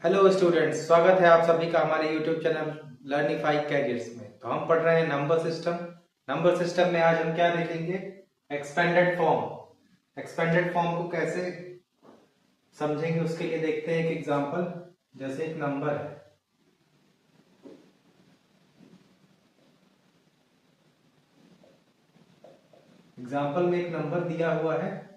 Hello students, स्वागत है आप सभी का हमारे यूट्यूब चैनल लर्निफाई कैरियर्स में। तो हम पढ़ रहे हैं नंबर सिस्टम। नंबर सिस्टम में आज हम क्या देखेंगे? Expanded form. एक्सपेंडेड फॉर्म को कैसे समझेंगे उसके लिए देखते हैं एक एग्जांपल। जैसे एक नंबर है, एग्जांपल में एक नंबर दिया हुआ है।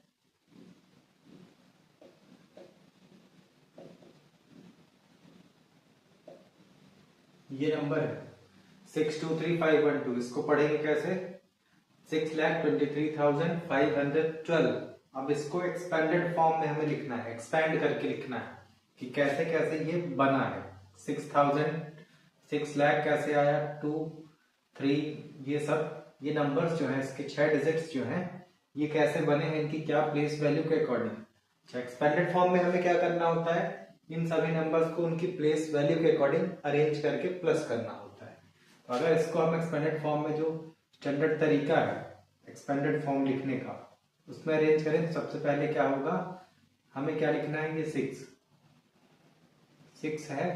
ये नंबर है 623512। इसको पढ़ेंगे कैसे? 6,23,512। अब इसको एक्सपेंडेड फॉर्म में हमें लिखना है, एक्सपेंड करके लिखना है कि कैसे कैसे ये बना है। 6,000, 6 लाख कैसे आया, 2, 3, ये सब, ये नंबर्स जो है, इसके 6 डिजिट्स जो हैं, ये कैसे बने हैं, इनकी क्या प्लेस वैल्यू के अकॉर्डिंग। अच्छा, एक्सपेंडेड फॉर्म में हमें क्या करना होता है? इन सभी नंबर्स को उनकी प्लेस वैल्यू के अकॉर्डिंग अरेंज करके प्लस करना होता है। तो अगर इसको हम एक्सपेंडेड फॉर्म में जो स्टैंडर्ड तरीका है एक्सपेंडेड फॉर्म लिखने का, उसमें अरेंज करें तो सबसे पहले क्या होगा, हमें क्या लिखना है? ये 6 है।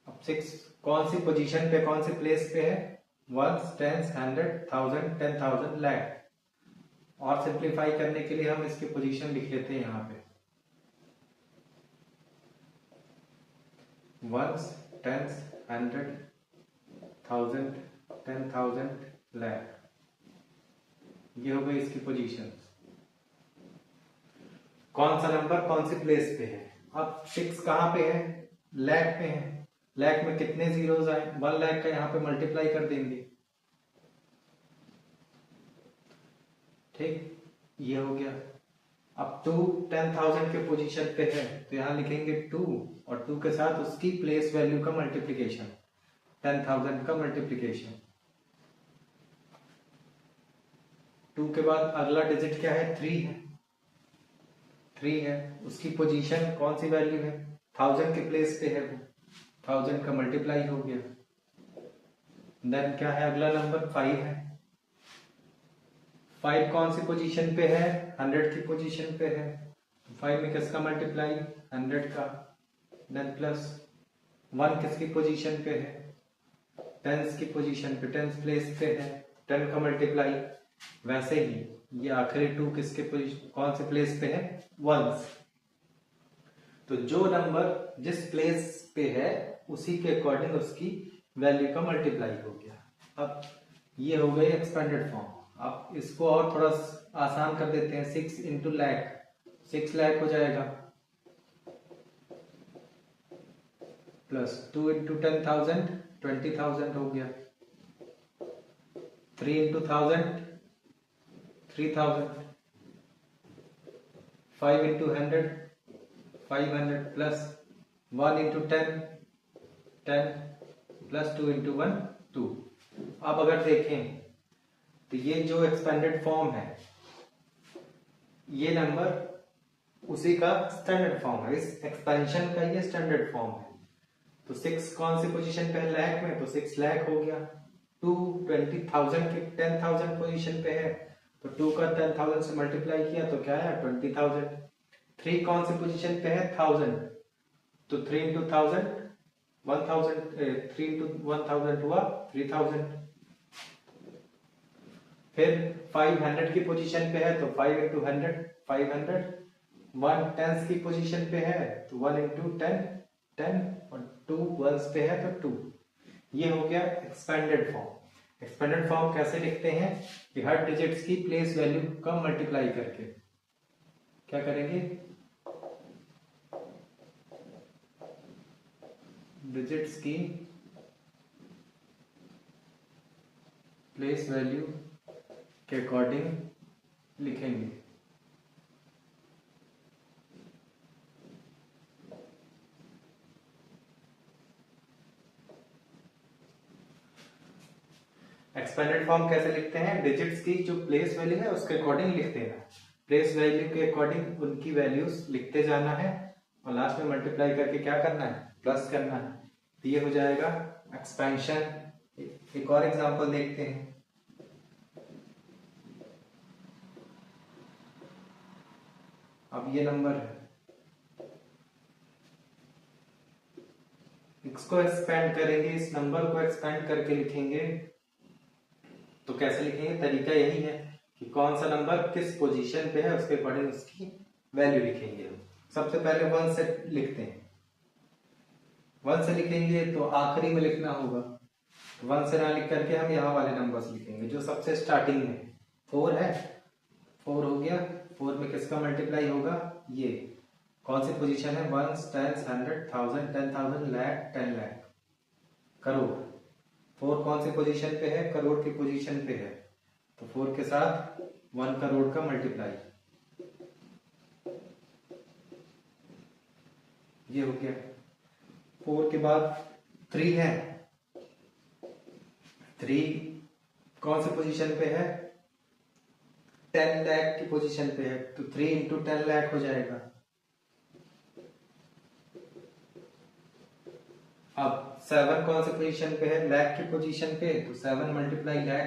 अब 6 कौन सी पोजीशन पे, कौन सी प्लेस पे है? Ones, tens, 100, 1000, 10,000, lakh. और सिंप्लीफाई करने के लिए हम इसकी पोजीशन लिख लेते हैं यहाँ पे, वंस, टेंस, 100, 1000, 10,000, लाख। ये हो गई इसकी पोजीशन। कौन सा नंबर कौन सी प्लेस पे है? अब 6 कहाँ पे है? लाख पे है। लाख में कितने जीरोस आए? 1 लाख का यहाँ पे मल्टीप्लाई कर देंगे। ठीक, ये हो गया। अब 2 10,000 के पोजीशन पे है तो यहाँ लिखेंगे 2, और 2 के साथ उसकी प्लेस वैल्यू का मल्टीप्लीकेशन, 10,000 का मल्टीप्लीकेशन। 2 के बाद अगला डिजिट क्या है? 3 है। 3 है, उसकी पोजीशन कौन सी वैल्यू है? 1000 के प्लेस पे है, वो 1000 का मल्टीप्लाई हो गया। देन क्या है? अगला नंबर 5 है। 5 कौन सी पोजीशन पे है? 100 की पोजीशन पे है। 5 में किसका मल्टीप्लाई? 100 का। देन प्लस 1 किसकी पोजीशन पे है? टेंस की पोजीशन पे, टेंस प्लेस पे है, 10 का मल्टीप्लाई। वैसे ही ये आखिरी 2 किसके पोजीशन, कौन से प्लेस पे है? वंस। तो जो नंबर जिस प्लेस पे है उसी के अकॉर्डिंग उसकी वैल्यू का मल्टीप्लाई हो गया। अब ये हो गई एक्सपेंडेड फॉर्म। अब इसको और थोड़ा आसान कर देते हैं। 6 इंटू लैख, 6 लाख हो जाएगा, प्लस 2 इंटू 10,000, 20,000 हो गया। 3 into 1000, 3,000। 5 into 100, 500, plus 1 into 10, 10, plus 2 into 1, 2। अब अगर देखें तो ये जो एक्सपेंडेड फॉर्म है, ये नंबर उसी का स्टैंडर्ड फॉर्म है, इस एक्सपेंशन का ये स्टैंडर्ड फॉर्म है। तो 6 कौन सी पोजीशन पे है? लाख में, तो 6 लाख हो गया। 2 20,000 के 10,000 पोजीशन पे है तो 2 का 10,000 से मल्टीप्लाई किया तो क्या आया? 20,000। 3 कौन सी पोजीशन पे है? 1000, तो 3 इंटू 1000, 1000, 3 इंटू 1000 हुआ 3000। फिर 500 की पोजीशन पे है तो 5 इंटू 100, 500। 1 टेंस की पोजीशन पे है तो 1 इंटू 10, 10, और 2 वंस पे है तो 2। ये हो गया एक्सपेंडेड फॉर्म। एक्सपेंडेड फॉर्म कैसे लिखते हैं कि हर डिजिट्स की प्लेस वैल्यू का मल्टीप्लाई करके क्या करेंगे? डिजिट्स की प्लेस वैल्यू के अकॉर्डिंग लिखेंगे। एक्सपेंडेड फॉर्म कैसे लिखते हैं? डिजिट्स की जो प्लेस वैल्यू है उसके अकॉर्डिंग लिखते हैं। प्लेस वैल्यू के अकॉर्डिंग उनकी वैल्यूज लिखते जाना है और लास्ट में मल्टीप्लाई करके क्या करना है? प्लस करना है। तो ये हो जाएगा एक्सपेंशन। एक और एग्जांपल देखते हैं। अब ये नंबर है इसको एक्सपेंड करेंगे, इस नंबर को एक्सपेंड करके लिखेंगे तो कैसे लिखेंगे, तरीका यही है कि कौन सा नंबर किस पोजीशन पे है उसके अकॉर्डिंग उसकी वैल्यू लिखेंगे हम। सबसे पहले 1 से लिखते हैं, 1 से लिखेंगे तो आखिरी में लिखना होगा, 1 से ना लिख करके हम यहाँ वाले नंबर्स लिखेंगे जो सबसे स्टार्टिंग में 4 है, 4 हो गया, 4 में किसका मल्टीप्लाई होगा, ये कौन सी पोजीशन है, 1 10 100 1000 10,000 लाख 10 लाख करोड़। 4 कौन सी पोजीशन पे है, करोड़ की पोजीशन पे है, तो 4 के साथ 1 करोड़ का मल्टीप्लाई, ये हो गया। 4 के बाद 3 है, 3 कौन सी पोजीशन पे है, 10 लाख की पोजीशन पे है, तो 3 इंटू 10 लाख हो जाएगा। अब 7 कौन सी पोजीशन पे है, लाख की पोजीशन पे, तो 7 मल्टीप्लाई लाख।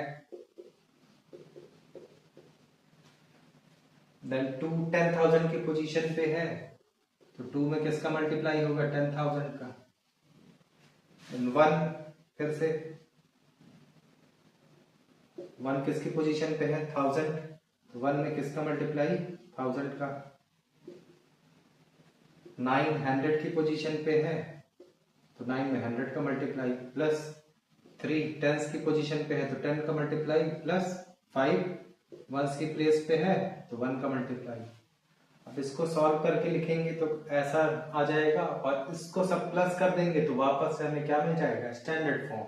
देन 2 10,000 की पोजीशन पे है, तो 2 में किसका मल्टीप्लाई होगा, 10,000 का। 1 फिर से 1 किसकी पोजीशन पे है, 1000, तो 1 में किसका मल्टीप्लाई, 1000 का। 9 100 की पोजीशन पे है, तो 9 में 100 का मल्टीप्लाई, प्लस 3 टेंस की पोजीशन पे है, तो 10 का मल्टीप्लाई, प्लस 5 वंस की प्लेस पे है, तो 1 का मल्टीप्लाई। अब इसको सॉल्व करके लिखेंगे तो ऐसा आ जाएगा, और इसको सब प्लस कर देंगे तो वापस से हमें क्या मिल जाएगा, स्टैंडर्ड फॉर्म।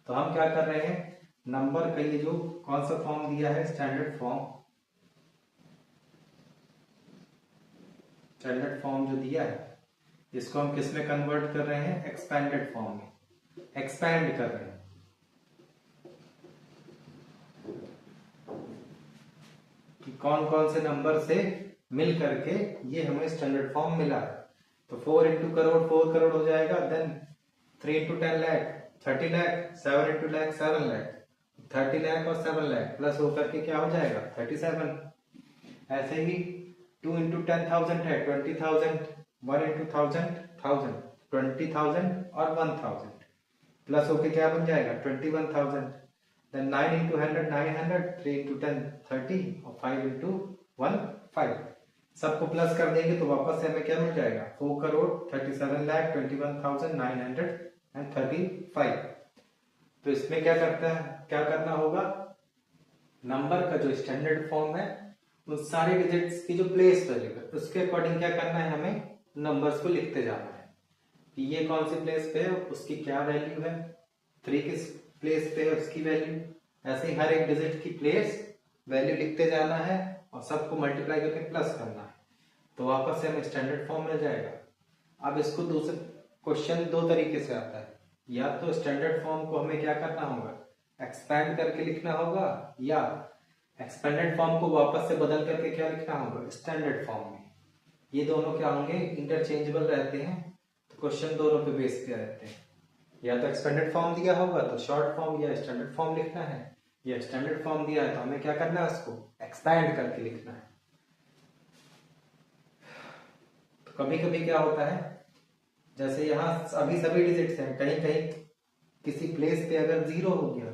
तो हम क्या कर रहे हैं, नंबर का ये जो कौन सा फॉर्म दिया है, स्टैंडर्ड फॉर्म, स्टैंडर्ड फॉर्म जो दिया है इसको हम किस में कन्वर्ट कर रहे हैं, एक्सपेंडेड फॉर्म में एक्सपैंड कर रहे हैं। कि कौन कौन से नंबर से मिल करके ये हमें स्टैंडर्ड फॉर्म मिला है। तो 4 इंटू करोड़ 4 करोड़ हो जाएगा, then 3 into 10 lakh 30 lakh, 7 into lakh 7 lakh, 30 lakh और 7 लाख प्लस होकर के क्या हो जाएगा, 37। ऐसे ही 2 इंटू 10,000 है 20,000, 1 इंटू 1000 1000, 20,000 और 1000 प्लस होके क्या बन जाएगा, 21,000। देन 9 इंटू 100 900, 3 इंटू 10 30 और 5 इंटू 1 5। सबको प्लस कर देंगे तो वापस से हमें क्या मिल जाएगा, 4 करोड़ 37 लाख 21,935। तो इसमें क्या करना होगा, नंबर का जो स्टैंडर्ड फॉर्म है उन सारे डिजिट्स की जो प्लेस वैल्यू है उसके अकॉर्डिंग क्या करना है, हमें नंबर्स को लिखते जाना है कि ये कौन सी प्लेस पे है उसकी क्या वैल्यू है, 3 किस प्लेस पे है उसकी वैल्यू। ऐसे ही हर एक डिजिट की प्लेस वैल्यू लिखते जाना है और सबको मल्टीप्लाई करके प्लस करना है, तो वापस से हमें स्टैंडर्ड फॉर्म मिल जाएगा। अब इसको दूसरे क्वेश्चन 2 तरीके से आता है, या तो स्टैंडर्ड फॉर्म को हमें क्या करना होगा, एक्सपैंड करके लिखना होगा, या एक्सपेंडेड फॉर्म को वापस से बदल करके क्या लिखना होगा, स्टैंडर्ड फॉर्म में। ये दोनों क्या होंगे, इंटरचेंजेबल रहते हैं, तो क्वेश्चन दोनों पे बेस पे रहते हैं। या तो एक्सपेंडेड फॉर्म दिया होगा तो शॉर्ट फॉर्म या स्टैंडर्ड फॉर्म लिखना है, या स्टैंडर्ड फॉर्म दिया है तो हमें क्या करना है, उसको एक्सपैंड करके लिखना है। तो कभी कभी क्या होता है, जैसे यहाँ अभी सभी डिजिट्स हैं, कहीं कहीं किसी प्लेस पे अगर 0 हो गया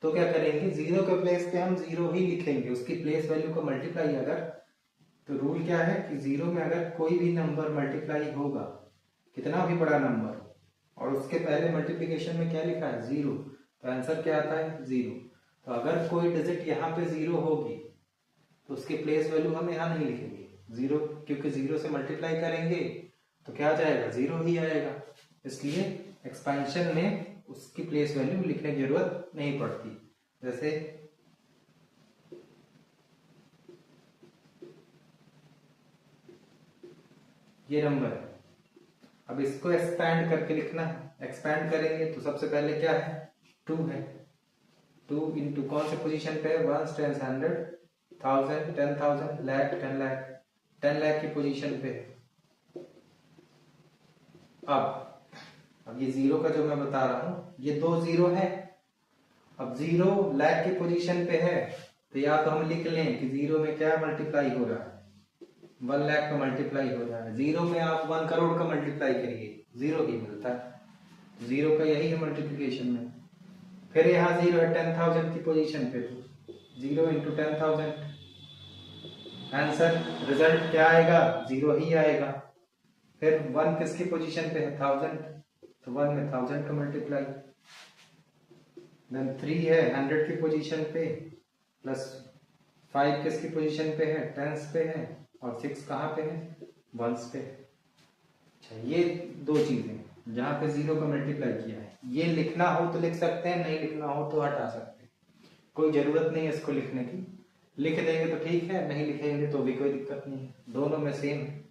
तो क्या करेंगे, 0 के प्लेस पे हम 0 ही लिखेंगे, उसकी प्लेस वैल्यू को मल्टीप्लाई अगर, तो रूल क्या है कि 0 में अगर कोई भी नंबर मल्टीप्लाई होगा, कितना भी बड़ा नंबर, और उसके पहले मल्टीप्लिकेशन में क्या लिखा है, 0, तो आंसर क्या आता है, 0। तो अगर कोई डिजिट यहाँ पे 0 होगी तो उसकी प्लेस वैल्यू हम यहाँ नहीं लिखेंगे 0, क्योंकि 0 से मल्टीप्लाई करेंगे तो क्या आ जाएगा, 0 ही आएगा। इसलिए एक्सपेंशन में उसकी प्लेस वैल्यू लिखने की जरूरत नहीं पड़ती। जैसे ये नंबर है, अब इसको एक्सपैंड करके लिखना है, एक्सपैंड करेंगे तो सबसे पहले क्या है, 2 है, 2 इंटू कौन से पोजीशन पे है, 1 10 100 1000 10,000 लाख 10 लाख 10 लाख की पोजीशन पे है। अब ये 0 का जो मैं बता रहा हूं, ये 2 0 है, अब 0 लाख की पोजीशन पे है, तो या तो हम लिख लें कि 0 में क्या मल्टीप्लाई हो रहा है, 1 लाख का मल्टीप्लाई हो रहा है, 0 में आप 1 करोड़ का मल्टीप्लाई करिए 0 ही मिलता है, जीरो का यही है मल्टीप्लीकेशन में। फिर यहाँ जीरो है 10,000 की पोजीशन पे, तो जीरो इंटू 10,000, आंसर रिजल्ट क्या आएगा, जीरो ही आएगा। फिर वन किसकी पोजीशन पे है, 1000, तो वन में 1000 का मल्टीप्लाई। देन 3 है 100 की पोजीशन पे, प्लस 5 किसकी पोजीशन पे है, टेंस पे है, और 6 कहाँ पे है, वंस पे। अच्छा, ये दो चीजें जहां पे जीरो का मल्टीप्लाई किया है। ये लिखना हो तो लिख सकते हैं, नहीं लिखना हो तो हटा सकते हैं, कोई जरूरत नहीं है इसको लिखने की। लिख देंगे तो ठीक है, नहीं लिखेंगे तो भी कोई दिक्कत नहीं है, दोनों में सेम है।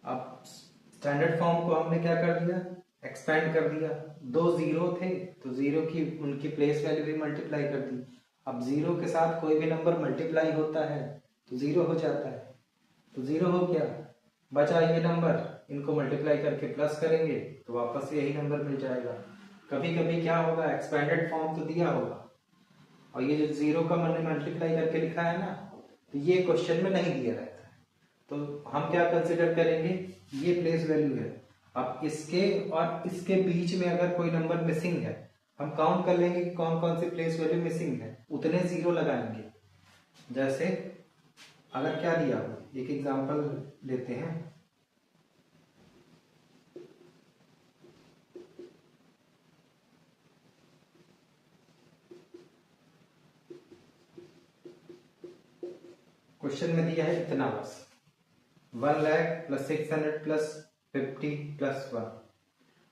अब स्टैंडर्ड फॉर्म को हमने क्या कर दिया, एक्सपेंड कर दिया। दो जीरो थे तो जीरो की उनकी प्लेस वैल्यू भी मल्टीप्लाई कर दी। अब जीरो के साथ कोई भी नंबर मल्टीप्लाई होता है तो जीरो हो जाता है, तो जीरो हो गया, बचा ये नंबर, इनको मल्टीप्लाई करके प्लस करेंगे तो वापस यही नंबर मिल जाएगा। कभी कभी क्या होगा, एक्सपेंडेड फॉर्म तो दिया होगा और ये जो जीरो का मैंने मल्टीप्लाई करके लिखा है ना, तो ये क्वेश्चन में नहीं दिया रहता है, तो हम क्या कंसिडर करेंगे, ये प्लेस वैल्यू है। अब इसके और इसके बीच में अगर कोई नंबर मिसिंग है, हम काउंट कर लेंगे कि कौन कौन सी प्लेस वैल्यू मिसिंग है, उतने जीरो लगाएंगे। जैसे अगर क्या दिया हो, एक एग्जांपल लेते हैं, क्वेश्चन में दिया है इतना बस, 1 लाख प्लस 600 प्लस 50 प्लस 1।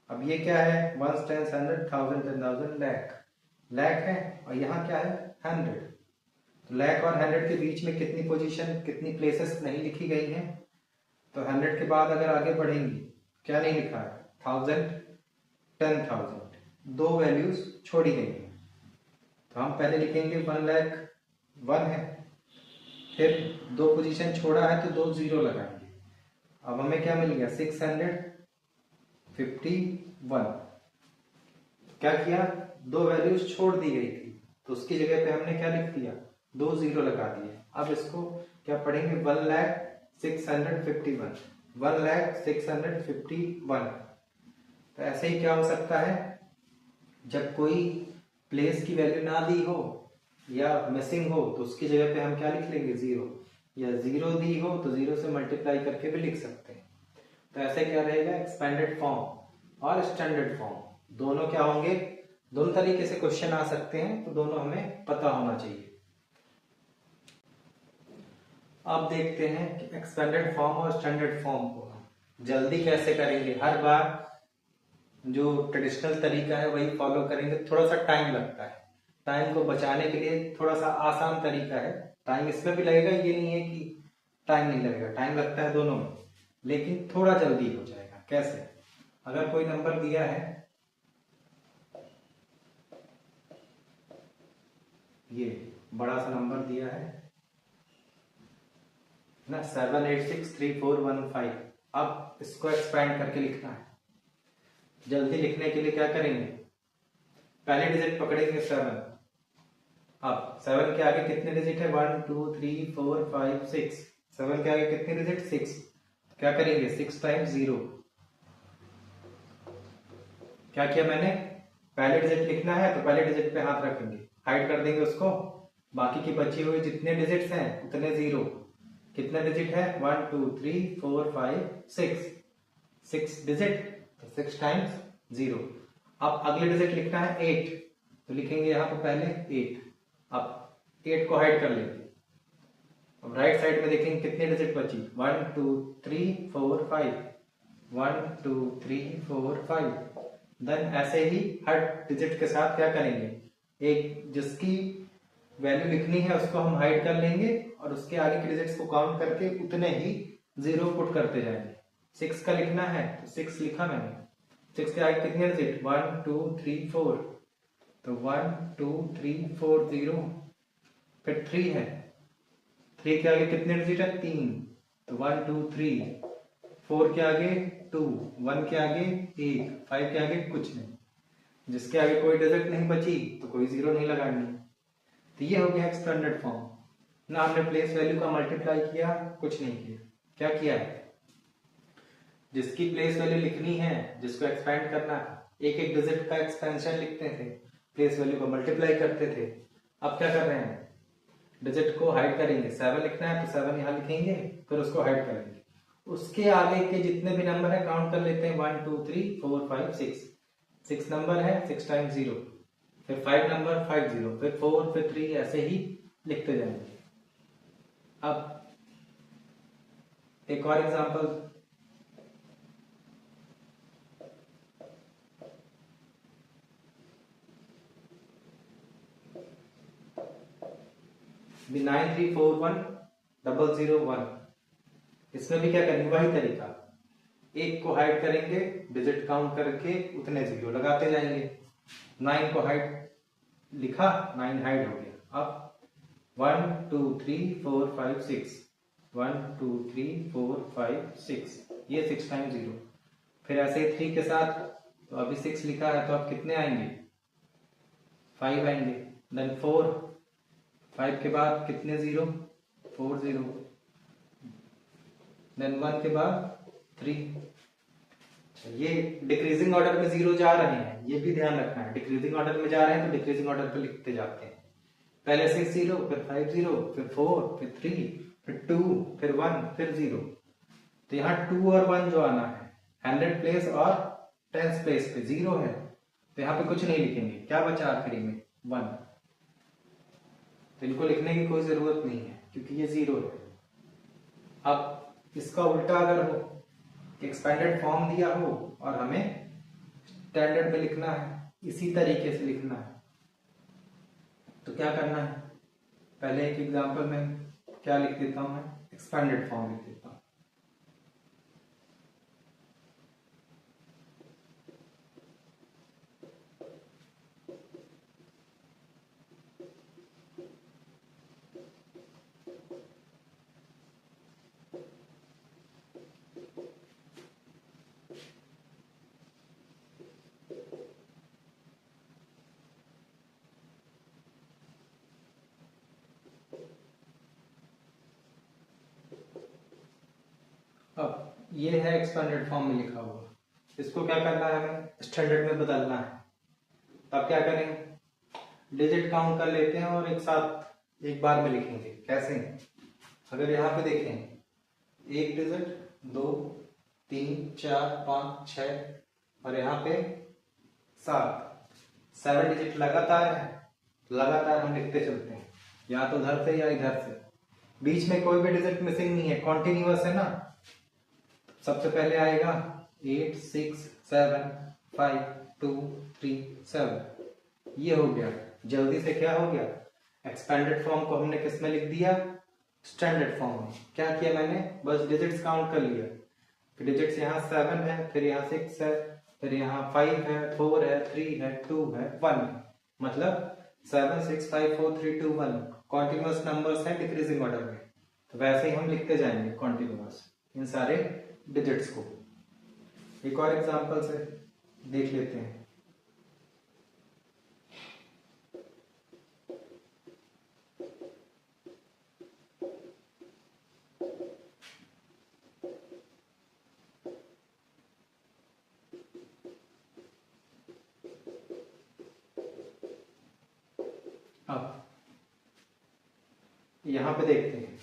अब ये क्या है, 1 10 100 1000 10,000 लाख, लाख है, और यहाँ क्या है 100। तो लाख और 100 के बीच में कितनी पोजीशन, कितनी प्लेसेस नहीं लिखी गई हैं, तो 100 के बाद अगर आगे बढ़ेंगी, क्या नहीं लिखा है, 1000 10,000, दो वैल्यूज छोड़ी गई हैं। तो हम पहले लिखेंगे 1 लाख 1 है, फिर दो पोजीशन छोड़ा है तो दो जीरो लगाएंगे। अब हमें क्या मिल गया, 651। क्या किया, दो वैल्यूज छोड़ दी गई थी तो उसकी जगह पे हमने क्या लिख दिया, दो जीरो लगा दिए। अब इसको क्या पढ़ेंगे, 1,651, 1,651। तो ऐसे ही क्या हो सकता है, जब कोई प्लेस की वैल्यू ना दी हो या मिसिंग हो तो उसकी जगह पे हम क्या लिख लेंगे, जीरो, या जीरो दी हो तो जीरो से मल्टीप्लाई करके भी लिख सकते हैं। तो ऐसे क्या रहेगा, एक्सपेंडेड फॉर्म और स्टैंडर्ड फॉर्म दोनों क्या होंगे, दोनों तरीके से क्वेश्चन आ सकते हैं, तो दोनों हमें पता होना चाहिए। अब देखते हैं कि एक्सपेंडेड फॉर्म और स्टैंडर्ड फॉर्म को जल्दी कैसे करेंगे। हर बार जो ट्रेडिशनल तरीका है वही फॉलो करेंगे, थोड़ा सा टाइम लगता है, टाइम को बचाने के लिए थोड़ा सा आसान तरीका है। टाइम इसमें भी लगेगा, ये नहीं है कि टाइम नहीं लगेगा, टाइम लगता है दोनों में, लेकिन थोड़ा जल्दी हो जाएगा। कैसे, अगर कोई नंबर दिया है, ये बड़ा सा नंबर दिया है ना, 7863415, अब इसको एक्सपेंड करके लिखना है। जल्दी लिखने के लिए क्या करेंगे, पहले डिजिट पकड़ेंगे 7। अब 7 के आगे कितने डिजिट है, 1 2 3 4 5 6, 7 के आगे कितने डिजिट, 6। क्या करेंगे, 6 टाइम्स 0। क्या किया मैंने, पहले डिजिट लिखना है तो पहले डिजिट पे हाथ रखेंगे, हाइड कर देंगे उसको, बाकी की बची हुई जितने डिजिट्स हैं उतने जीरो। कितने डिजिट है, 1 2 3 4 5 6, 6 डिजिट, तो 6 टाइम्स 0। अब अगले डिजिट लिखना है 8, तो लिखेंगे यहाँ पे पहले 8। अब 8 को हाइड कर लेंगे। अब राइट साइड में देखेंगे कितने डिजिट बची, 1 2 3 4 5, 1 2 3 4 5। देन ऐसे ही हर डिजिट के साथ क्या करेंगे, एक जिसकी वैल्यू लिखनी है उसको हम हाइड कर लेंगे और उसके आगे के डिजिट्स को काउंट करके उतने ही जीरो पुट करते जाएंगे। 6 का लिखना है तो 6 लिखा मैंने, 6 के आगे कितने डिजिट, 1 2 3 4, तो 1 2 3 4 0। फिर 3 है, 3 के आगे कितने डिजिट है, 3, तो 1 2 3, 4 के आगे 2, 1 के आगे 1, 5 के आगे कुछ नहीं, जिसके आगे कोई डिजिट नहीं बची तो कोई जीरो नहीं लगाएंगे। तो ये हो गया एक्सपेंडेड फॉर्म ना, हमने प्लेस वैल्यू का मल्टीप्लाई किया, कुछ नहीं किया। क्या किया है, जिसकी प्लेस वैल्यू लिखनी है, जिसको एक्सपेंड करना है, एक एक डिजिट का एक्सपेंशन लिखते थे, प्लेस वैल्यू को मल्टीप्लाई करते थे। अब क्या कर रहे हैं, डिजिट को हाइड करेंगे। 7 लिखना है तो 7 यहाँ लिखेंगे, फिर उसको हाइड करेंगे। उसके आगे के जितने भी नंबर है काउंट कर लेते हैं, 1 2 3 4 5 6। 6 नंबर है, 6 टाइम्स 0, फिर 5 नंबर 5 0, फिर 4, फिर 3, ऐसे ही लिखते जाएंगे। अब एक और एग्जांपल, भी 9341 001। इसमें भी क्या करेंगे, वही तरीका, एक को हाइड करेंगे, डिजिट काउंट करके उतने जीरो लगाते जाएंगे। 9 को हाइड लिखा, 9 हाइड हो गया। अब 1 2 3 4 5 6, 1 2 3 4 5 6, ये 6 टाइम 0। फिर ऐसे ही 3 के साथ, तो अभी 6 लिखा है तो अब कितने आएंगे, 5 आएंगे। देन 4, 5 के बाद कितने 0, 4 0। देन 1 के बाद 3। ये डिक्रीजिंग ऑर्डर में 0 जा रहे हैं, ये भी ध्यान रखना है। डिक्रीजिंग ऑर्डर में जा रहे हैं तो डिक्रीजिंग ऑर्डर पे लिखते जाते हैं। पहले 6 0, फिर 5 0, फिर 4, फिर 3, फिर 2, फिर 1, फिर 0। तो यहाँ 2 और 1 जो आना है 100 प्लेस और 10 प्लेस पे 0 है, तो यहाँ पे कुछ नहीं लिखेंगे। क्या बचा आखिरी में, 1। तो इनको लिखने की कोई जरूरत नहीं है क्योंकि ये 0 है। अब इसका उल्टा अगर हो, एक्सपेंडेड फॉर्म दिया हो और हमें स्टैंडर्ड में लिखना है, इसी तरीके से लिखना है, तो क्या करना है, पहले एक एग्जांपल में क्या लिख देता हूं मैं, एक्सपेंडेड फॉर्म लिख देता हूं। अब ये है एक्सपेंडेड फॉर्म में लिखा हुआ, इसको क्या करना है, हमें स्टैंडर्ड में बदलना है। तब क्या करेंगे, डिजिट काउंट कर लेते हैं और एक साथ एक बार में लिखेंगे। कैसे, अगर यहाँ पे देखें, एक डिजिट, 2 3 4 5 6 और यहाँ पे 7 डिजिट लगातार है, लगातार हम लिखते चलते हैं, या तो उधर से या इधर से। बीच में कोई भी डिजिट मिसिंग नहीं है, कॉन्टिन्यूअस है ना। सबसे पहले आएगा 8 6 7 5 2 3 7, ये हो गया। जल्दी से क्या हो गया, एक्सपेंडेड फॉर्म को हमने किस में लिख दिया, स्टैंडर्ड फॉर्म में। क्या किया मैंने, बस डिजिट्स काउंट कर लिया। फिर डिजिट्स यहाँ 7 है, फिर यहाँ 6 है, फिर यहाँ 5 है, 4 है, 3 है, 2 है, 1 है। मतलब 7 6 5 4 3 2 1 कॉन्टिन्यूअस नंबर्स हैं डिक्रीजिंग ऑर्डर में, तो वैसे ही हम लिखते जाएंगे कॉन्टिन्यूअस इन सारे डिजिट्स को। एक और एग्जांपल से देख लेते हैं। अब यहां पे देखते हैं,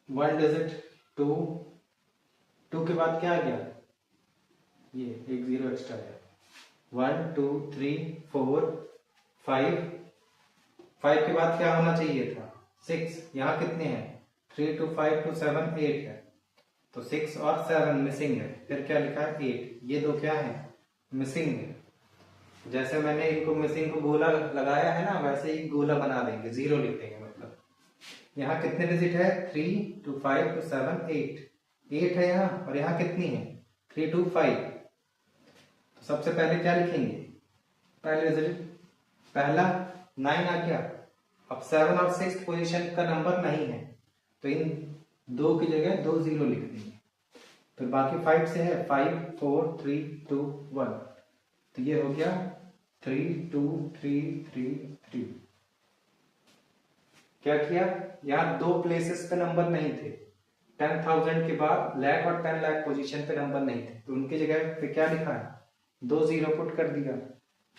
1 डिजिट 2 के बाद क्या आ गया, ये एक 0 एक्स्ट्रा है। 1 2 3 4 5 के बाद क्या होना चाहिए था, 6। यहाँ कितने हैं, 3 2 5 2 7 8 है, तो 6 और 7 मिसिंग है। फिर क्या लिखा है, 8। ये दो क्या है, मिसिंग है। जैसे मैंने इनको मिसिंग को गोला लगाया है ना, वैसे ही गोला बना देंगे, 0 लिख देंगे। मतलब यहाँ कितने डिजिट है, 3 2 5 2 7 8 है यहाँ, और यहाँ कितनी है, 3 2 5। तो सबसे पहले क्या लिखेंगे, पहले डिजिट पहला 9 आ गया। अब 7 और 6 पोजीशन का नंबर नहीं है, तो इन 2 की जगह 2 0 लिख देंगे। फिर बाकी 5 से है, 5 4 3 2 1, तो ये हो गया 3 2 3 3 3। क्या किया, यहाँ 2 प्लेसेस पे नंबर नहीं थे, 10,000 के बाद lakh और 10 लाख पोजीशन पे नंबर नहीं थे, तो उनकी जगह पे क्या लिखा है, 2 जीरो पुट कर दिया।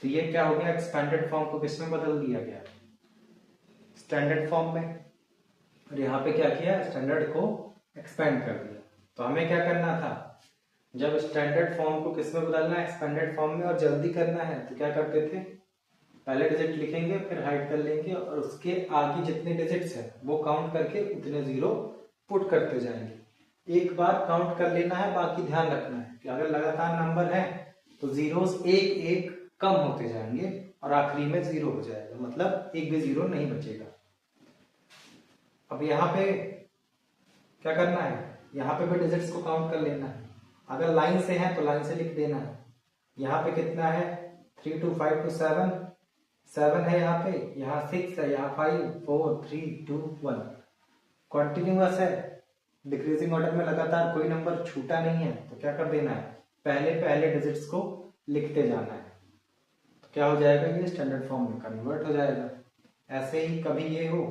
तो ये क्या हो गया, एक्सपेंडेड फॉर्म को किस में बदल दिया गया, स्टैंडर्ड फॉर्म में। और यहाँ पे क्या किया, स्टैंडर्ड को एक्सपेंड कर दिया। तो हमें क्या करना था, जब स्टैंडर्ड फॉर्म को किस में बदलना है, एक्सपेंडेड फॉर्म में, और जल्दी करना है तो क्या करते थे, पहले डिजिट लिखेंगे फिर हाइड कर लेंगे और उसके आगे जितने डिजिट्स हैं वो काउंट करके उतने जीरो पुट करते जाएंगे। एक बार काउंट कर लेना है, बाकी ध्यान रखना है कि अगर लगातार नंबर है तो जीरोस एक एक कम होते जाएंगे और आखिरी में जीरो हो जाएगा, मतलब एक भी जीरो नहीं बचेगा। अब यहाँ पे क्या करना है, यहाँ पे भी डिजिट्स को काउंट कर लेना है। अगर लाइन से है तो लाइन से लिख देना है। यहाँ पे कितना है, 3 2 5 2 7, 7 है यहाँ पे, यहाँ 6 है, यहाँ 5 4 3 2 1। कॉन्टिन्यूअस है, डिक्रीजिंग ऑर्डर में लगातार कोई नंबर छूटा नहीं है, तो क्या कर देना है, पहले पहले डिजिट्स को लिखते जाना है। तो क्या हो जाएगा, ये स्टैंडर्ड फॉर्म में कन्वर्ट हो जाएगा। ऐसे ही कभी ये हो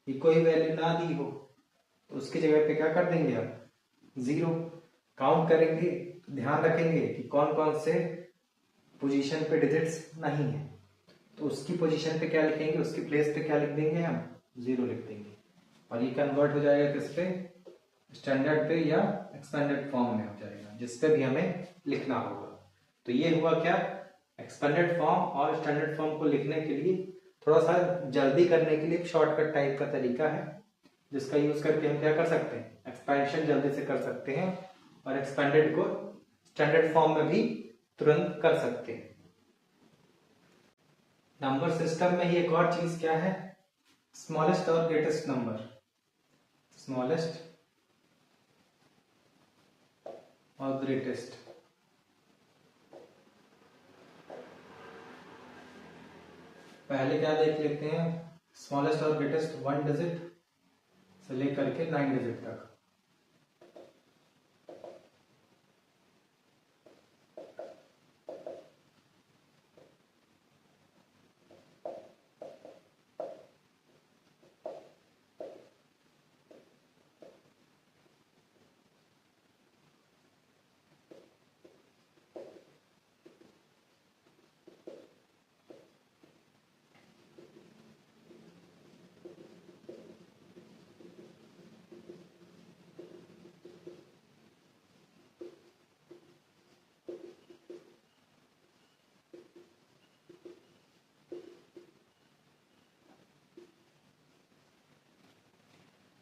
कि कोई वैल्यू ना दी हो तो उसकी जगह पे क्या कर देंगे, आप जीरो काउंट करेंगे, ध्यान रखेंगे कि कौन कौन से पोजीशन पे डिजिट्स नहीं है, तो उसकी पोजीशन पे क्या लिखेंगे, उसकी प्लेस पे क्या लिख देंगे, हम जीरो लिख देंगे। और ये कन्वर्ट हो जाएगा किस पे, स्टैंडर्ड पे या एक्सपेंडेड फॉर्म में हो जाएगा, जिस पे भी हमें लिखना होगा। तो ये हुआ क्या, एक्सपेंडेड फॉर्म और स्टैंडर्ड फॉर्म को लिखने के लिए थोड़ा सा जल्दी करने के लिए एक शॉर्टकट टाइप का तरीका है, जिसका यूज करके हम क्या कर सकते हैं, एक्सपेंशन जल्दी से कर सकते हैं और एक्सपेंडेड को स्टैंडर्ड फॉर्म में भी तुरंत कर सकते हैं। नंबर सिस्टम में ही एक और चीज क्या है, स्मॉलेस्ट और ग्रेटेस्ट नंबर। स्मॉलेस्ट और ग्रेटेस्ट, पहले क्या देख लेते हैं, स्मॉलेस्ट और ग्रेटेस्ट 1 डिजिट से लेकर के 9 डिजिट तक।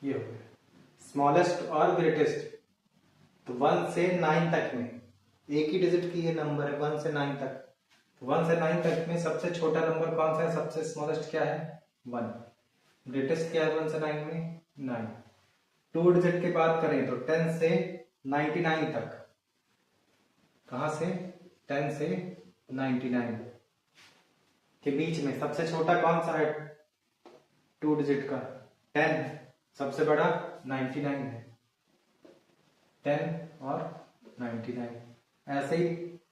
ये हो गया स्मॉलेस्ट और ग्रेटेस्ट। तो 1 से 9 तक में एक ही डिजिट की ये नंबर है, 1 से 9 तक। तो 1 से 9 तक में सबसे छोटा नंबर कौन सा है, सबसे स्मॉलेस्ट क्या है, 1। ग्रेटेस्ट क्या है 1 से 9 में, 9। 2 डिजिट की बात करें तो 10 से 99 तक, कहां से, 10 से 99 के बीच में सबसे छोटा कौन सा है, 2 डिजिट का 10, सबसे बड़ा 99 है, 10 और 99। ऐसे ही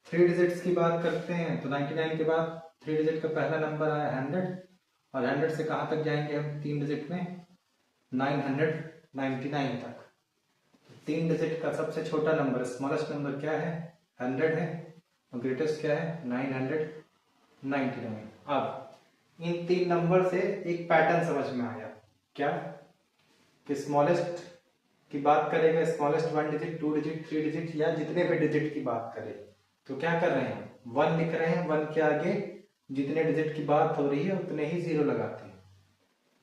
3 डिजिट्स की बात करते हैं तो 99 के बाद 3 डिजिट का पहला नंबर आया 100, और 100 से कहां तक जाएंगे हम 3 डिजिट में, 999 तक। 3 डिजिट का सबसे छोटा नंबर, स्मॉलेस्ट नंबर क्या है, 100 है, और ग्रेटेस्ट क्या है, 999। अब इन 3 नंबर से एक पैटर्न समझ में आया, क्या कि स्मॉलेस्ट की बात करेंगे, स्मॉलेस्ट 1 डिजिट, 2 डिजिट, 3 डिजिट या जितने भी डिजिट की बात करें तो क्या कर रहे हैं, 1 लिख रहे हैं, 1 के आगे जितने डिजिट की बात हो रही है उतने ही जीरो लगाते हैं,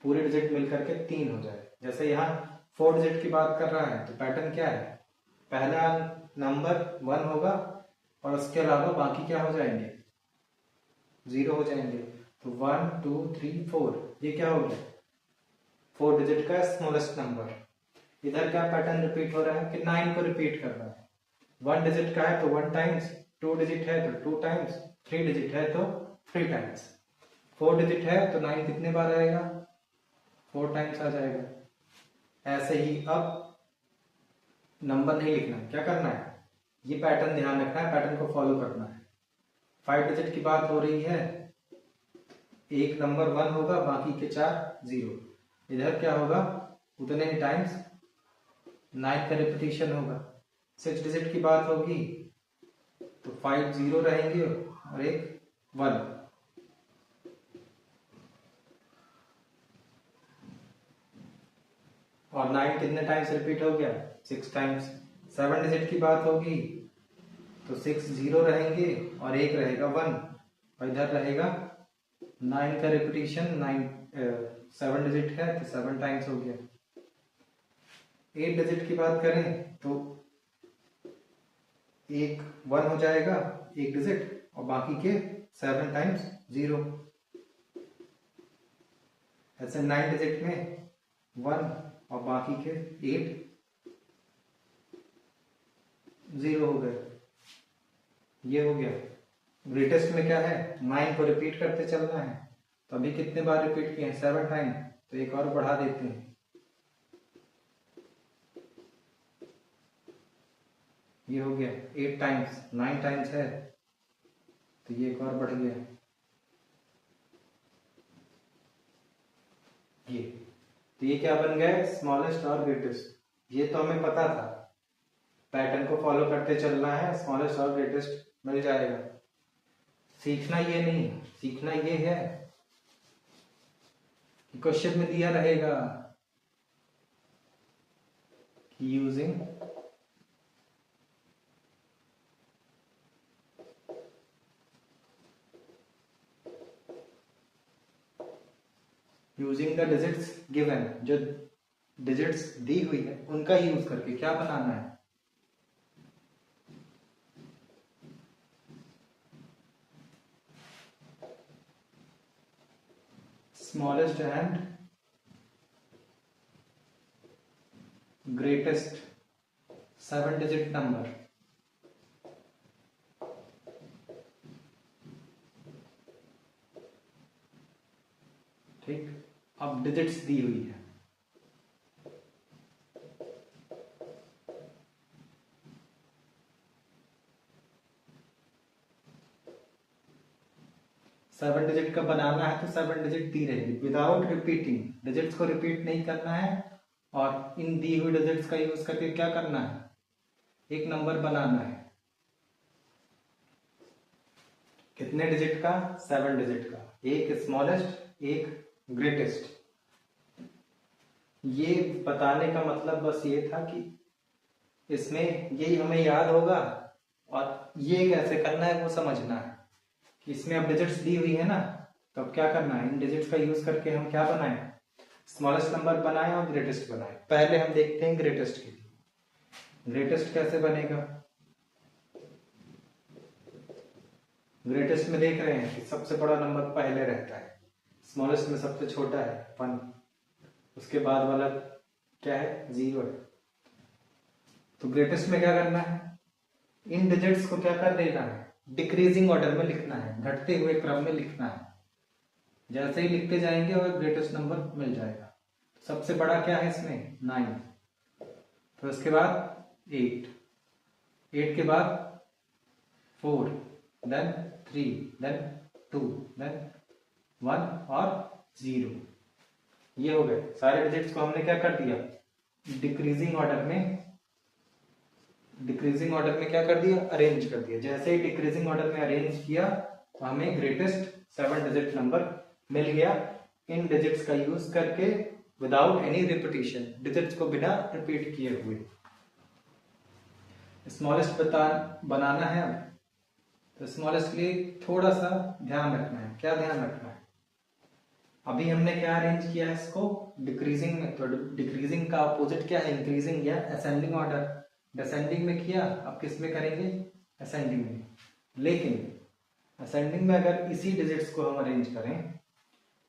पूरे डिजिट मिलकर के 3 हो जाए। जैसे यहाँ 4 डिजिट की बात कर रहा है तो पैटर्न क्या है, पहला नंबर 1 होगा और उसके अलावा बाकी क्या हो जाएंगे, जीरो हो जाएंगे। तो 1 2 3 4, ये क्या हो गया, 4 डिजिट का स्मॉलेस्ट नंबर। इधर क्या पैटर्न रिपीट हो रहा है कि 9 को रिपीट कर रहा है, 1 डिजिट का है तो 1 टाइम्स, 2 डिजिट है तो 2 टाइम्स, 3 डिजिट है तो 3 टाइम्स, 4 डिजिट है तो 9 कितने बार आएगा, 4 टाइम्स आ जाएगा। ऐसे ही अब नंबर नहीं लिखना, क्या करना है, ये पैटर्न ध्यान रखना है, पैटर्न को फॉलो करना है। 5 डिजिट की बात हो रही है, एक नंबर 1 होगा, बाकी के 4 जीरो। इधर क्या होगा, उतने ही टाइम्स 9 का रिपीटिशन होगा। 6 डिजिट की बात होगी तो 5 जीरो रहेंगे और एक 1। और 9 कितने टाइम्स रिपीट हो गया? 6 टाइम्स। 7 डिजिट की बात होगी तो 6 जीरो रहेंगे और एक रहेगा 1, और इधर रहेगा 9 का रिपीटिशन। 7 डिजिट है तो 7 टाइम्स हो गया। 8 डिजिट की बात करें तो एक 1 हो जाएगा, एक डिजिट, और बाकी के 7 टाइम्स 0। ऐसे 9 डिजिट में 1 और बाकी के 8 0 हो गए। ये हो गया। ग्रेटेस्ट में क्या है? 9 को रिपीट करते चलना है। तो अभी कितने बार रिपीट किए हैं? 7 टाइम। तो एक और बढ़ा देते हैं। ये हो गया 8 टाइम्स। 9 टाइम्स है तो ये एक और बढ़ गया। ये तो ये क्या बन गया? स्मॉलेस्ट और ग्रेटेस्ट। ये तो हमें पता था, पैटर्न को फॉलो करते चलना है, स्मॉलेस्ट और ग्रेटेस्ट मिल जाएगा। सीखना ये नहीं, सीखना ये है कि क्वेश्चन में दिया रहेगा कि यूजिंग द डिजिट्स गिवन, जो डिजिट्स दी हुई है उनका यूज करके क्या बनाना है? Smallest and greatest 7 digit number. ठीक, अब डिजिट्स दी हुई है। सेवन डिजिट का बनाना है तो 7 डिजिट दी रहेगी विदाउट रिपीटिंग। डिजिट्स को रिपीट नहीं करना है और इन दी हुई डिजिट्स का यूज करके क्या करना है? एक नंबर बनाना है। कितने डिजिट का? 7 डिजिट का। एक स्मॉलेस्ट, एक ग्रेटेस्ट। ये बताने का मतलब बस ये था कि इसमें यही हमें याद होगा और ये कैसे करना है वो समझना है। कि इसमें अब डिजिट्स दी हुई है ना, तो अब क्या करना है? इन डिजिट्स का यूज करके हम क्या बनाएं? स्मॉलेस्ट नंबर बनाएं और ग्रेटेस्ट बनाएं। पहले हम देखते हैं ग्रेटेस्ट के लिए। ग्रेटेस्ट कैसे बनेगा? ग्रेटेस्ट में देख रहे हैं कि सबसे बड़ा नंबर पहले रहता है, स्मॉलेस्ट में सबसे छोटा है 1, उसके बाद वाला क्या है? 0 है। तो ग्रेटेस्ट में क्या करना है? इन डिजिट्स को क्या कर देना है? डिक्रीजिंग ऑर्डर में लिखना है, घटते हुए क्रम में लिखना है। जैसे ही लिखते जाएंगे और ग्रेटेस्ट नंबर मिल जाएगा। सबसे बड़ा क्या है इसमें? 9। तो इसके बाद 8, 8 के बाद 4, देन 3, देन 2, देन 1 और 0। ये हो गए सारे डिजिट्स को हमने क्या कर दिया? डिक्रीजिंग ऑर्डर में क्या कर दिया? अरेंज कर दिया। जैसे ही डिक्रीजिंग ऑर्डर में अरेंज किया तो हमें ग्रेटेस्ट 7 डिजिट नंबर मिल गया इन डिजिट्स का यूज करके विदाउट एनी रिपीटिशन, डिजिट्स को बिना रिपीट किए हुए। स्मॉलेस्ट बनाना है। तो स्मॉलेस्ट के लिए थोड़ा सा ध्यान रखना है। क्या ध्यान रखना है? अभी हमने क्या अरेंज किया है इसको? डिक्रीजिंग में। तो डिक्रीजिंग का अपोजिट क्या है? इंक्रीजिंग या असेंडिंग ऑर्डर। डिसेंडिंग में किया, अब किस में करेंगे? असेंडिंग में। लेकिन असेंडिंग में अगर इसी डिजिट्स को हम अरेंज करें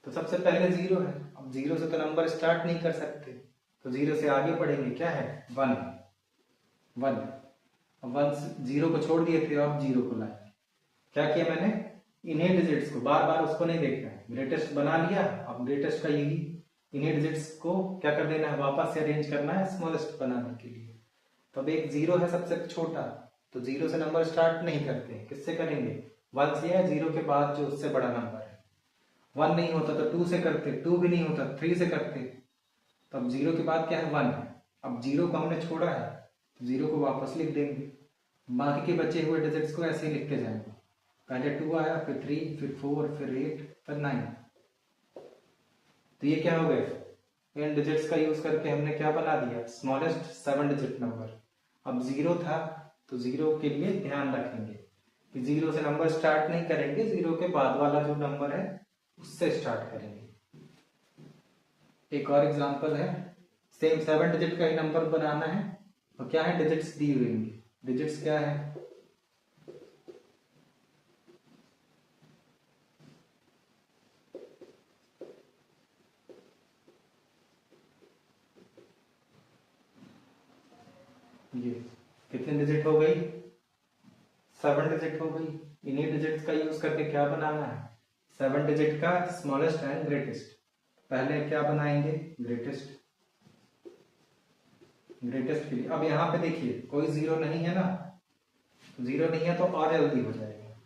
तो सबसे पहले 0 है। अब 0 से तो नंबर स्टार्ट नहीं कर सकते, तो 0 से आगे पढ़ेंगे। क्या है? 1, 1। अब 0 को छोड़ दिए थे, अब 0 को लाए। क्या किया मैंने? इन्हीं डिजिट्स को, बार बार उसको नहीं देखना है। ग्रेटेस्ट बना लिया, अब ग्रेटेस्ट का यही इन्हीं डिजिट्स को क्या कर देना है? वापस से अरेंज करना है स्मॉलेस्ट बनाने के लिए। तो अब एक 0 है सबसे छोटा, तो 0 से नंबर स्टार्ट नहीं करते। किससे करेंगे? 1 से, या 0 के बाद जो उससे बड़ा नंबर है। 1 नहीं होता तो 2 से करते, 2 भी नहीं होता 3 से करते। तो अब 0 के बाद क्या है? 1 है। अब 0 को हमने छोड़ा है तो 0 को वापस लिख देंगे, बाकी के बचे हुए डिजिट्स को ऐसे ही लिखते जाएंगे। पहले 2 आया, फिर 3, फिर 4, फिर 8, फिर 9। तो ये क्या हो गए, इन डिजिट्स का यूज करके हमने क्या बना दिया, स्मॉलेस्ट 7 डिजिट नंबर। अब 0 था तो 0 के लिए ध्यान रखेंगे कि 0 से नंबर स्टार्ट नहीं करेंगे, 0 के बाद वाला जो नंबर है उससे स्टार्ट करेंगे। एक और एग्जांपल है, सेम 7 डिजिट का ही नंबर बनाना है और क्या है, डिजिट्स दी हुई होंगी। डिजिट्स क्या है, ये कितने डिजिट हो गई, 7 डिजिट हो गई। इन्हीं डिजिट्स का यूज करके क्या बनाना है, 7 डिजिट का स्मॉलेस्ट एंड ग्रेटेस्ट। पहले क्या बनाएंगे, ग्रेटेस्ट। ग्रेटेस्ट के लिए अब यहाँ पे देखिए कोई 0 नहीं है ना, 0 नहीं है तो और जल्दी हो जाएगा।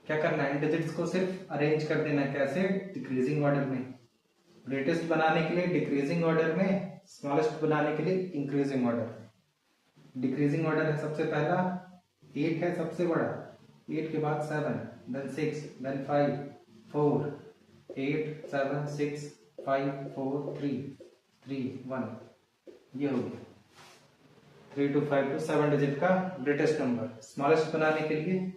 क्या करना है, डिजिट्स को सिर्फ अरेंज कर देना। कैसे, डिक्रीजिंग ऑर्डर में। ग्रेटेस्ट बनाने के लिए डिक्रीजिंग ऑर्डर में, स्मॉलेस्ट बनाने के लिए इंक्रीजिंग ऑर्डर में। डिक्रीजिंग ऑर्डर है सबसे पहला 8 है सबसे बड़ा, 8 के बाद 7, then 6, then 5, 4, 8, 7, 6, 5, 4, 3, 3, 1, ये हो गया 3 to 5 to 7 डिजिट का ग्रेटेस्ट नंबर। स्मॉलेस्ट बनाने के लिए,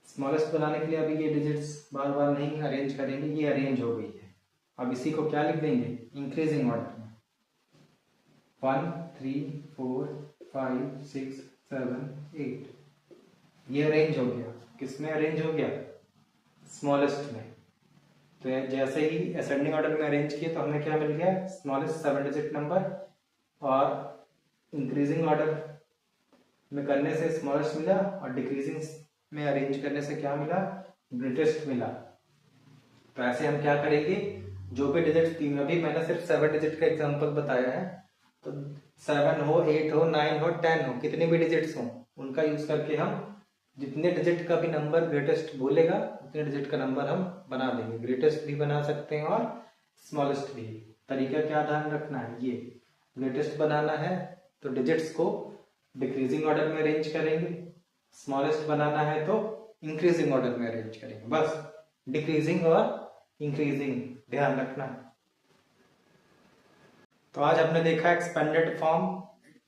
स्मॉलेस्ट बनाने के लिए अभी ये डिजिट्स बार बार नहीं अरेंज करेंगे, ये अरेंज हो गई है। अब इसी को क्या लिख देंगे, इंक्रीजिंग ऑर्डर में। 1, 3, 4, 5, 6, 7, 8 ये अरेंज हो गया। किसमें अरेंज हो गया, स्मॉलेस्ट में। तो जैसे ही असेंडिंग ऑर्डर में अरेंज किए तो हमें क्या मिल गया, स्मॉलेस्ट 7 डिजिट नंबर। और इंक्रीजिंग ऑर्डर में करने से स्मॉलेस्ट मिला और डिक्रीजिंग में अरेंज करने से क्या मिला, ग्रेटेस्ट मिला। तो ऐसे हम क्या करेंगे, जो भी डिजिट दी, अभी मैंने सिर्फ 7 डिजिट का एग्जांपल बताया है, तो 7 हो, 8 हो, 9 हो, 10 हो, कितने भी डिजिट्स हो उनका यूज करके हम जितने डिजिट का भी नंबर ग्रेटेस्ट बोलेगा उतने डिजिट का नंबर हम बना देंगे। ग्रेटेस्ट भी बना सकते हैं और स्मॉलेस्ट भी। तरीका क्या ध्यान रखना है, ये ग्रेटेस्ट बनाना है तो डिजिट्स को डिक्रीजिंग ऑर्डर में अरेंज करेंगे, स्मॉलेस्ट बनाना है तो इंक्रीजिंग ऑर्डर में अरेंज करेंगे। बस डिक्रीजिंग और इंक्रीजिंग ध्यान रखना है। तो आज हमने देखा expanded form,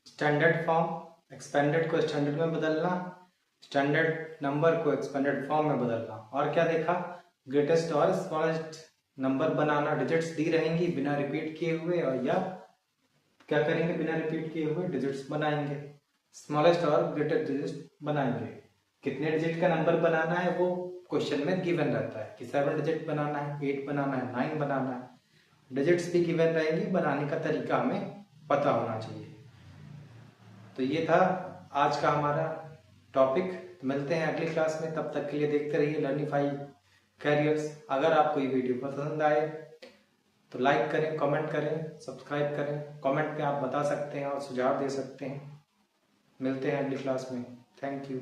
standard form, expanded को स्टैंडर्ड में बदलना, स्टैंडर्ड नंबर को एक्सपेंडेड फॉर्म में बदलना। और क्या देखा, ग्रेटेस्ट और स्मॉलेस्ट नंबर बनाना। डिजिट्स दी रहेंगी बिना रिपीट किए हुए, और या क्या करेंगे, बिना रिपीट किए हुए डिजिट्स बनाएंगे। स्मॉलेस्ट और ग्रेटेस्ट डिजिट बनाएंगे। कितने डिजिट का नंबर बनाना है वो क्वेश्चन में गिवन रहता है कि 7 डिजिट बनाना है, 8 बनाना है, 9 बनाना है। डिजिट्स भी गिवन रहेंगे, बनाने का तरीका हमें पता होना चाहिए। तो ये था आज का हमारा टॉपिक। तो मिलते हैं अगली क्लास में, तब तक के लिए देखते रहिए लर्निफाई कैरियर्स। अगर आपको ये वीडियो पसंद आए तो लाइक करें, कमेंट करें, सब्सक्राइब करें। कमेंट में आप बता सकते हैं और सुझाव दे सकते हैं। मिलते हैं अगली क्लास में। Thank you.